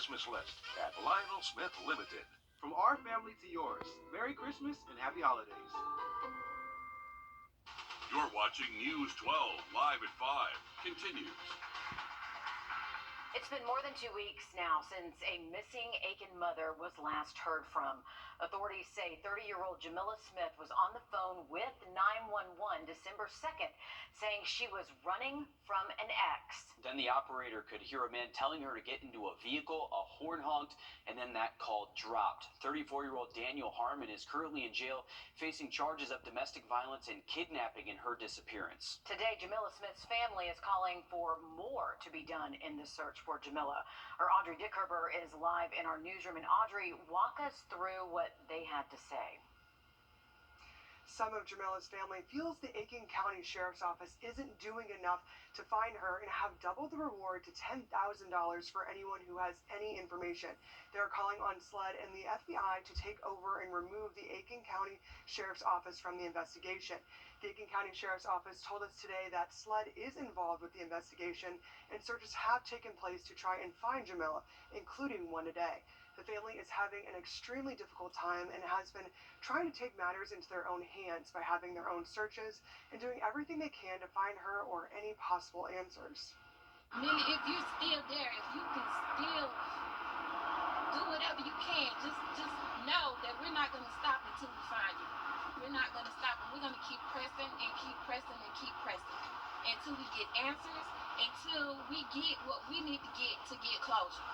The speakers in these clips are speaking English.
Christmas list at Lionel Smith Limited. From our family to yours, Merry Christmas and Happy Holidays. You're watching News 12 live at 5. Continues. It's been more than 2 weeks now since a missing Aiken mother was last heard from. Authorities say 30-year-old Jamila Smith was on the phone with 911 December 2nd, saying she was running from an ex. Then the operator could hear a man telling her to get into a vehicle, a horn honked, and then that call dropped. 34-year-old Daniel Harmon is currently in jail, facing charges of domestic violence and kidnapping in her disappearance. Today, Jamila Smith's family is calling for more to be done in the search for Jamila. Our Audrey Dickerber is live in our newsroom. And Audrey, walk us through what they had to say. Some of Jamila's family feels the Aiken County Sheriff's Office isn't doing enough to find her and have doubled the reward to $10,000 for anyone who has any information. They're calling on SLED and the FBI to take over and remove the Aiken County Sheriff's Office from the investigation. The Aiken County Sheriff's Office told us today that SLED is involved with the investigation and searches have taken place to try and find Jamila, including one today. The family is having an extremely difficult time and has been trying to take matters into their own hands by having their own searches and doing everything they can to find her or any possible answers. Millie, if you're still there, if you can still do whatever you can, just know that we're not going to stop until we find you. We're not going to stop, and we're going to keep pressing and keep pressing and keep pressing until we get answers, until we get what we need to get closure.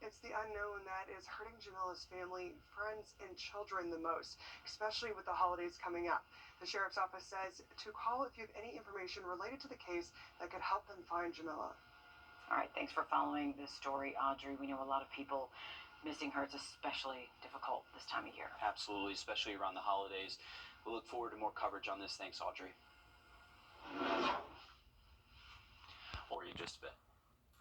It's the unknown that is hurting Jamila's family, friends, and children the most, especially with the holidays coming up. The Sheriff's Office says to call if you have any information related to the case that could help them find Jamila. All right, thanks for following this story, Audrey. We know a lot of people missing her. It's especially difficult this time of year. Absolutely, especially around the holidays. We'll look forward to more coverage on this. Thanks, Audrey. Or you just bet.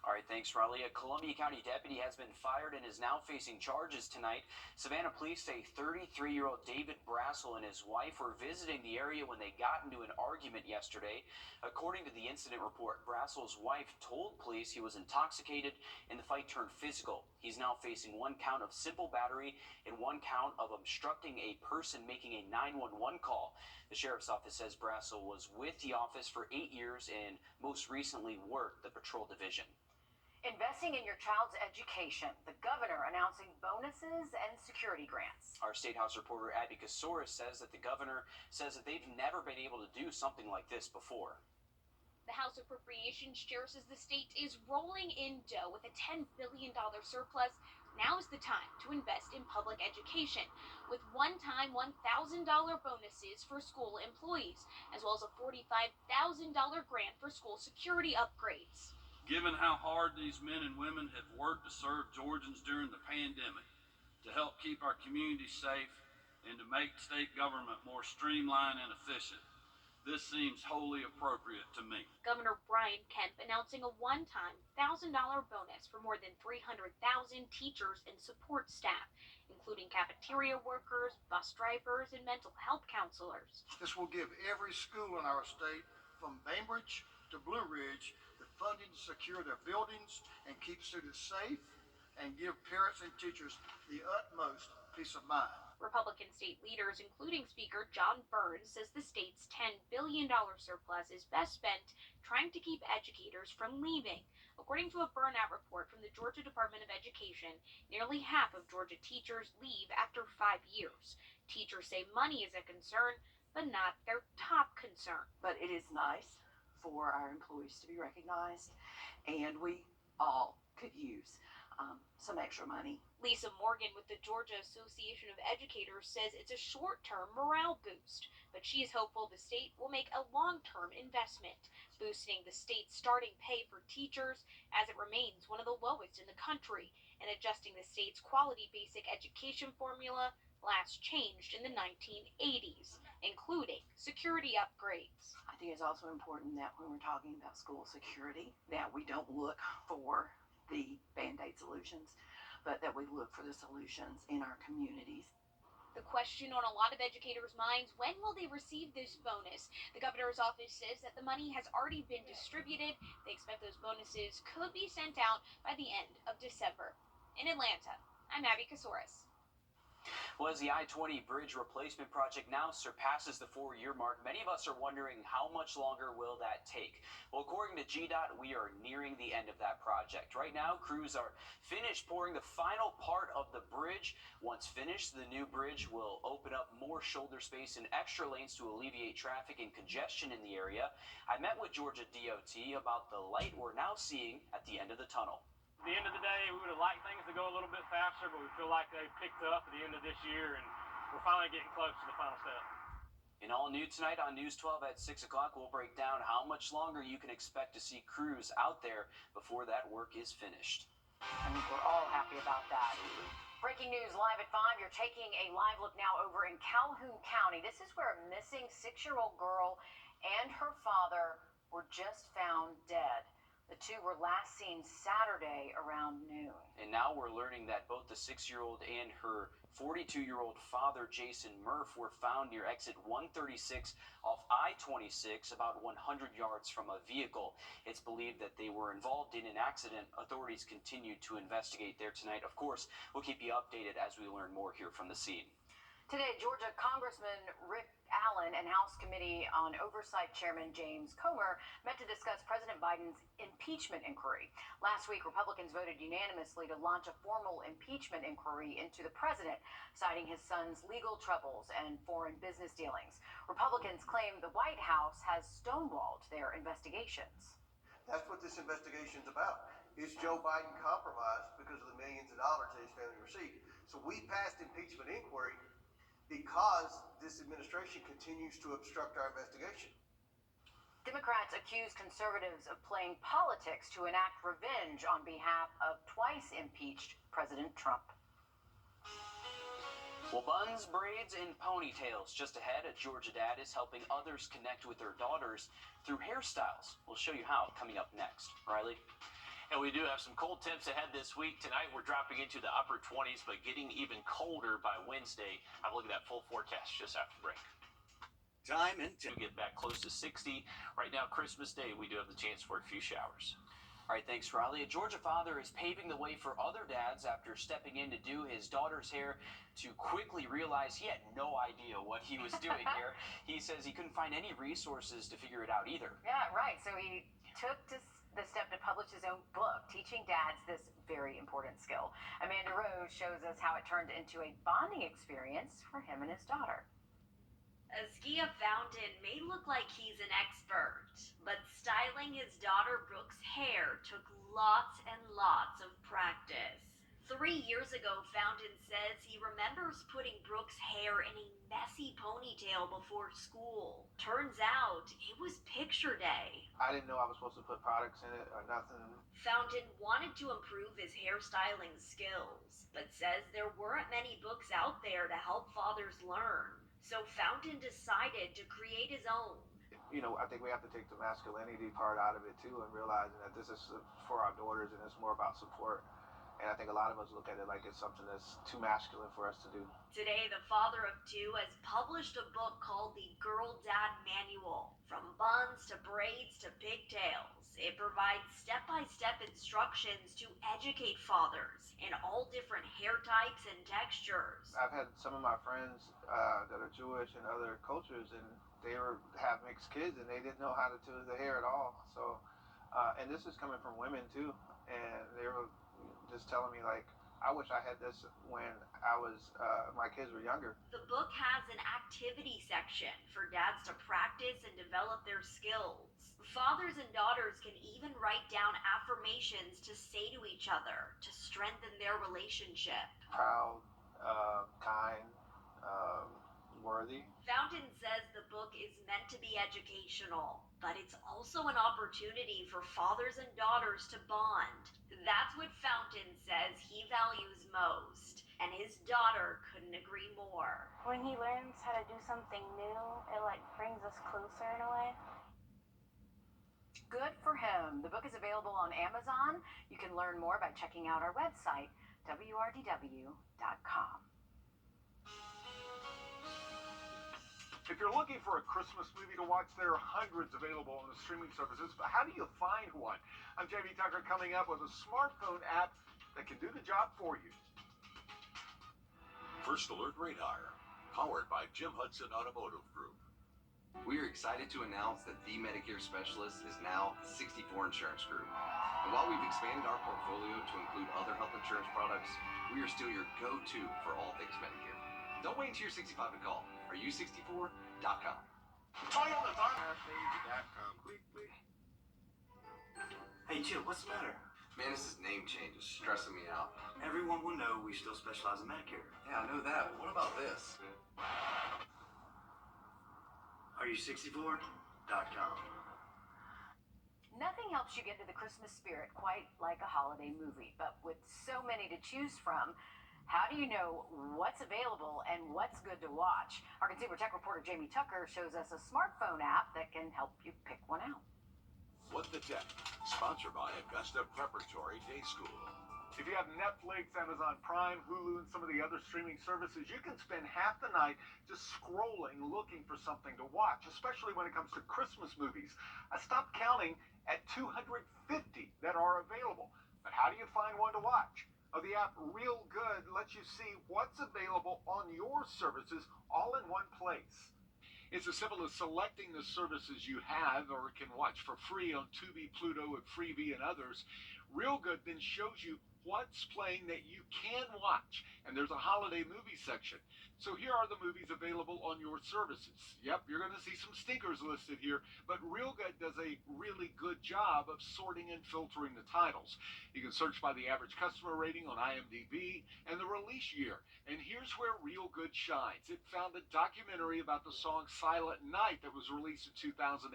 All right, thanks, Raleigh. A Columbia County deputy has been fired and is now facing charges tonight. Savannah police say 33-year-old David Brassel and his wife were visiting the area when they got into an argument yesterday. According to the incident report, Brassel's wife told police he was intoxicated and the fight turned physical. He's now facing 1 count of simple battery and 1 count of obstructing a person making a 911 call. The Sheriff's Office says Brassel was with the office for 8 years and most recently worked the patrol division. Investing in your child's education, the governor announcing bonuses and security grants. Our State House reporter Abby Kasoris says that the governor says that they've never been able to do something like this before. The House Appropriations Chair says the state is rolling in dough with a $10 billion surplus. Now is the time to invest in public education with one-time $1,000 bonuses for school employees, as well as a $45,000 grant for school security upgrades. Given how hard these men and women have worked to serve Georgians during the pandemic, to help keep our communities safe, and to make state government more streamlined and efficient, this seems wholly appropriate to me. Governor Brian Kemp announcing a one-time $1,000 bonus for more than 300,000 teachers and support staff, including cafeteria workers, bus drivers, and mental health counselors. This will give every school in our state, from Bainbridge to Blue Ridge, the funding to secure their buildings and keep students safe and give parents and teachers the utmost peace of mind. Republican state leaders, including Speaker John Burns, says the state's $10 billion surplus is best spent trying to keep educators from leaving. According to a burnout report from the Georgia Department of Education, nearly half of Georgia teachers leave after 5 years. Teachers say money is a concern, but not their top concern. But it is nice for our employees to be recognized, and we all could use some extra money. Lisa Morgan with the Georgia Association of Educators says it's a short-term morale boost, but she is hopeful the state will make a long-term investment, boosting the state's starting pay for teachers as it remains one of the lowest in the country, and adjusting the state's quality basic education formula last changed in the 1980s, including security upgrades. I think it's also important that when we're talking about school security, that we don't look for the Band-Aid solutions, but that we look for the solutions in our communities. The question on a lot of educators' minds, when will they receive this bonus? The governor's office says that the money has already been distributed. They expect those bonuses could be sent out by the end of December. In Atlanta, I'm Abby Kasoris. Well, as the I-20 bridge replacement project now surpasses the 4-year mark, many of us are wondering how much longer will that take? Well, according to GDOT, we are nearing the end of that project. Right now, crews are finished pouring the final part of the bridge. Once finished, the new bridge will open up more shoulder space and extra lanes to alleviate traffic and congestion in the area. I met with Georgia DOT about the light we're now seeing at the end of the tunnel. At the end of the day, we would have liked things to go a little bit faster, but we feel like they've picked up at the end of this year, and we're finally getting close to the final step. And all new tonight on News 12 at 6 o'clock, we'll break down how much longer you can expect to see crews out there before that work is finished. I think we're all happy about that. Breaking news live at 5. You're taking a live look now over in Calhoun County. This is where a missing 6-year-old girl and her father were just found dead. The two were last seen Saturday around noon. And now we're learning that both the 6-year-old and her 42-year-old father, Jason Murph, were found near exit 136 off I-26, about 100 yards from a vehicle. It's believed that they were involved in an accident. Authorities continue to investigate there tonight. Of course, we'll keep you updated as we learn more here from the scene. Today, Georgia Congressman Rick Allen and House Committee on Oversight Chairman James Comer met to discuss President Biden's impeachment inquiry. Last week, Republicans voted unanimously to launch a formal impeachment inquiry into the president, citing his son's legal troubles and foreign business dealings. Republicans claim the White House has stonewalled their investigations. That's what this investigation is about. Is Joe Biden compromised because of the millions of dollars that his family received? So we passed impeachment inquiry because this administration continues to obstruct our investigation. Democrats accuse conservatives of playing politics to enact revenge on behalf of twice impeached President Trump. Well, buns, braids, and ponytails. Just ahead, a Georgia dad is helping others connect with their daughters through hairstyles. We'll show you how coming up next. Riley? And we do have some cold temps ahead this week. Tonight we're dropping into the upper 20s, but getting even colder by Wednesday. Have a look at that full forecast just after the break. Time and to get back close to 60. Right now, Christmas Day, we do have the chance for a few showers. All right, thanks, Riley. A Georgia father is paving the way for other dads after stepping in to do his daughter's hair to quickly realize he had no idea what he was doing here. He says he couldn't find any resources to figure it out either. Yeah, right. So he took the step to publish his own book, teaching dads this very important skill. Amanda Rose shows us how it turned into a bonding experience for him and his daughter. Askia Fountain may look like he's an expert, but styling his daughter Brooke's hair took lots and lots of practice. 3 years ago, Fountain says he remembers putting Brooke's hair in a messy ponytail before school. Turns out, it was picture day. I didn't know I was supposed to put products in it or nothing. Fountain wanted to improve his hairstyling skills, but says there weren't many books out there to help fathers learn. So Fountain decided to create his own. You know, I think we have to take the masculinity part out of it too and realizing that this is for our daughters and it's more about support. And I think a lot of us look at it like it's something that's too masculine for us to do. Today, the father of two has published a book called The Girl Dad Manual. From buns to braids to pigtails, it provides step-by-step instructions to educate fathers in all different hair types and textures. I've had some of my friends that are Jewish and other cultures, and they have mixed kids, and they didn't know how to do the hair at all. So, and this is coming from women too, and they were just telling me, like, I wish I had this when I was, my kids were younger. The book has an activity section for dads to practice and develop their skills. Fathers and daughters can even write down affirmations to say to each other to strengthen their relationship. Proud, kind, worthy. Fountain says the book is meant to be educational, but it's also an opportunity for fathers and daughters to bond. That's what Fountain says he values most, and his daughter couldn't agree more. When he learns how to do something new, it brings us closer in a way. Good for him. The book is available on Amazon. You can learn more by checking out our website, wrdw.com. If you're looking for a Christmas movie to watch, there are hundreds available on the streaming services, but how do you find one? I'm Jamie Tucker, coming up with a smartphone app that can do the job for you. First Alert Radar, powered by Jim Hudson Automotive Group. We are excited to announce that the Medicare Specialist is now 64 Insurance Group. And while we've expanded our portfolio to include other health insurance products, we are still your go-to for all things Medicare. Don't wait until you're 65 to call. Are64.com. Toyota.com. Hey, Jill, what's the matter? Man, this name change is stressing me out. Everyone will know we still specialize in Medicare. Yeah, I know that, but what about this? Are64.com. Nothing helps you get into the Christmas spirit quite like a holiday movie, but with so many to choose from, how do you know what's available and what's good to watch? Our consumer tech reporter Jamie Tucker shows us a smartphone app that can help you pick one out. What the Tech, sponsored by Augusta Preparatory Day School. If you have Netflix, Amazon Prime, Hulu, and some of the other streaming services, you can spend half the night just scrolling, looking for something to watch, especially when it comes to Christmas movies. I stopped counting at 250 that are available. But how do you find one to watch? Oh, the app Real Good lets you see what's available on your services all in one place. It's as simple as selecting the services you have or can watch for free on Tubi, Pluto, and Freevee, and others. Real Good then shows you what's playing that you can watch, and there's a holiday movie section. So here are the movies available on your services. Yep, you're going to see some stinkers listed here, but Real Good does a really good job of sorting and filtering the titles. You can search by the average customer rating on IMDb and the release year. And here's where Real Good shines. It found a documentary about the song Silent Night that was released in 2018.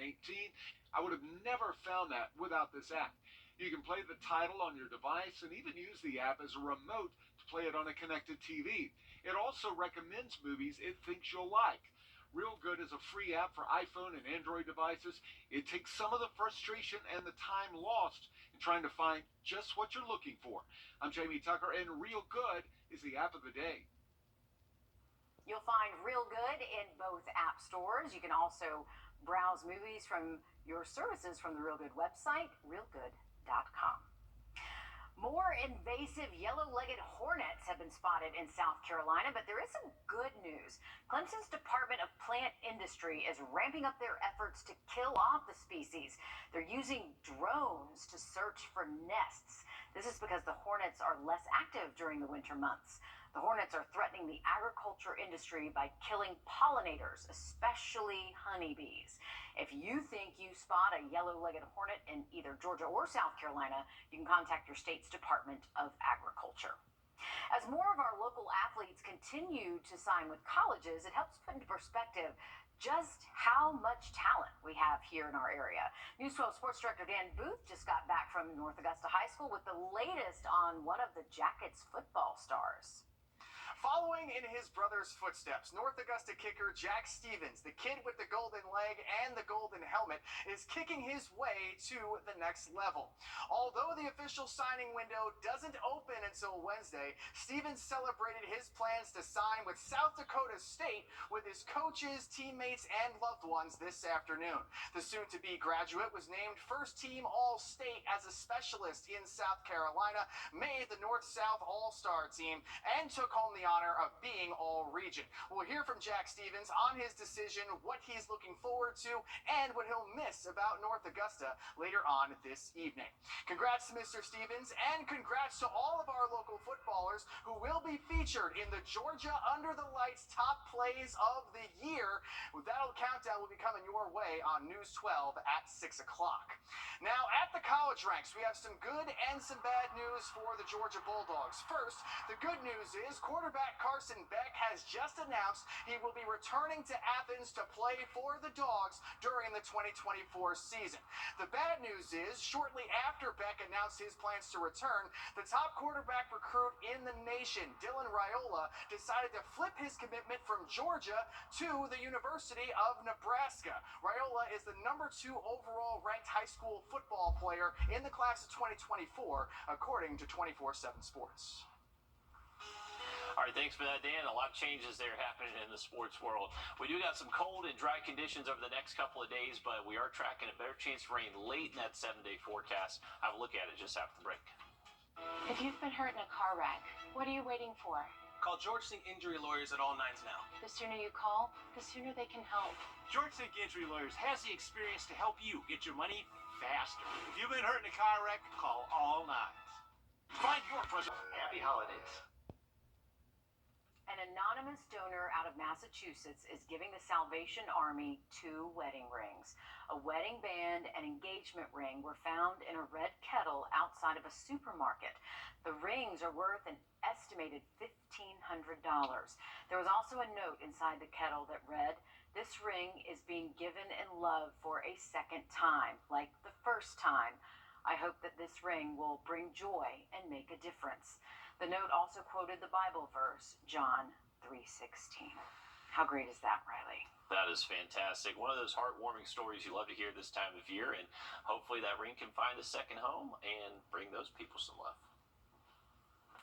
I would have never found that without this app. You can play the title on your device and even use the app as a remote to play it on a connected TV. It also recommends movies it thinks you'll like. Real Good is a free app for iPhone and Android devices. It takes some of the frustration and the time lost in trying to find just what you're looking for. I'm Jamie Tucker, and Real Good is the app of the day. You'll find Real Good in both app stores. You can also browse movies from your services from the Real Good website, realgood.com. More invasive yellow-legged hornets have been spotted in South Carolina, but there is some good news. Clemson's Department of Plant Industry is ramping up their efforts to kill off the species. They're using drones to search for nests. This is because the hornets are less active during the winter months. The hornets are threatening the agriculture industry by killing pollinators, especially honeybees. If you think you spot a yellow-legged hornet in either Georgia or South Carolina, you can contact your state's Department of Agriculture. As more of our local athletes continue to sign with colleges, it helps put into perspective just how much talent we have here in our area. News 12 Sports Director Dan Booth just got back from North Augusta High School with the latest on one of the Jackets football stars. Following in his brother's footsteps, North Augusta kicker Jack Stevens, the kid with the golden leg and the golden helmet, is kicking his way to the next level. Although the official signing window doesn't open until Wednesday, Stevens celebrated his plans to sign with South Dakota State with his coaches, teammates, and loved ones this afternoon. The soon-to-be graduate was named first-team All-State as a specialist in South Carolina, made the North-South All-Star team, and took home the honor of being All-Region. We'll hear from Jack Stevens on his decision, what he's looking forward to, and what he'll miss about North Augusta later on this evening. Congrats to Mr. Stevens, and congrats to all of our local footballers who will be featured in the Georgia Under the Lights Top Plays of the Year. That countdown will be coming your way on News 12 at 6 o'clock. Now, at the college ranks, we have some good and some bad news for the Georgia Bulldogs. First, the good news is quarterback Carson Beck has just announced he will be returning to Athens to play for the Dogs during the 2024 season. The bad news is, shortly after Beck announced his plans to return, the top quarterback recruit in the nation, Dylan Raiola, decided to flip his commitment from Georgia to the University of Nebraska. Raiola is the number 2 overall ranked high school football player in the class of 2024, according to 24/7 Sports. All right, thanks for that, Dan. A lot of changes there happening in the sports world. We do got some cold and dry conditions over the next couple of days, but we are tracking a better chance of rain late in that 7-day forecast. Have a look at it just after the break. If you've been hurt in a car wreck, what are you waiting for? Call George Sink Injury Lawyers at all nines now. The sooner you call, the sooner they can help. George Sink Injury Lawyers has the experience to help you get your money faster. If you've been hurt in a car wreck, call all nines. Find your present. Happy holidays. An anonymous donor out of Massachusetts is giving the Salvation Army 2 wedding rings. A wedding band and engagement ring were found in a red kettle outside of a supermarket. The rings are worth an estimated $1,500. There was also a note inside the kettle that read, "This ring is being given in love for a second time, like the first time. I hope that this ring will bring joy and make a difference." The note also quoted the Bible verse, John 3:16. How great is that, Riley? That is fantastic. One of those heartwarming stories you love to hear this time of year, and hopefully that ring can find a second home and bring those people some love.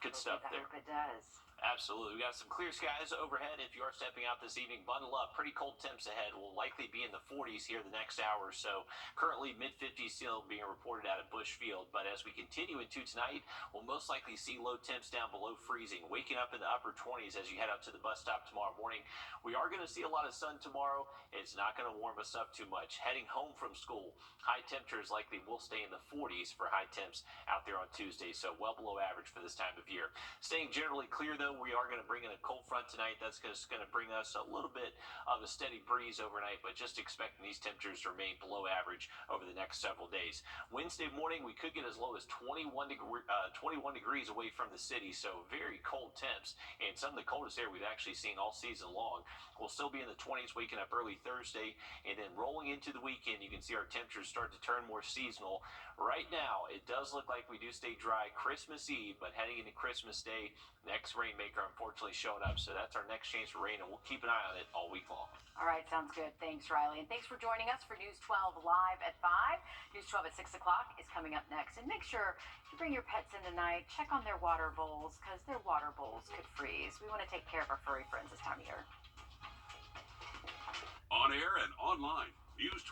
Good stuff I there. hope it does. Absolutely. We got some clear skies overhead. If you are stepping out this evening, bundle up. Pretty cold temps ahead. Will likely be in the 40s here the next hour or so. Currently mid-50s still being reported out at Bushfield. But as we continue into tonight, we'll most likely see low temps down below freezing. Waking up in the upper 20s as you head up to the bus stop tomorrow morning. We are going to see a lot of sun tomorrow. It's not going to warm us up too much. Heading home from school, high temperatures likely will stay in the 40s for high temps out there on Tuesday. So well below average for this time of year. Staying generally clear though, we are going to bring in a cold front tonight. That's just going to bring us a little bit of a steady breeze overnight, but just expecting these temperatures to remain below average over the next several days. Wednesday morning, we could get as low as 21 degrees away from the city, so very cold temps, and some of the coldest air we've actually seen all season long. We'll still be in the 20s waking up early Thursday, and then rolling into the weekend, you can see our temperatures start to turn more seasonal. Right now, it does look like we do stay dry Christmas Eve, but heading into Christmas Day, next rainmaker unfortunately showing up, so that's our next chance for rain, and we'll keep an eye on it all week long. All right, sounds good. Thanks, Riley. And thanks for joining us for News 12 Live at 5. News 12 at 6 o'clock is coming up next. And make sure you bring your pets in tonight. Check on their water bowls, because their water bowls could freeze. We want to take care of our furry friends this time of year. On air and online, News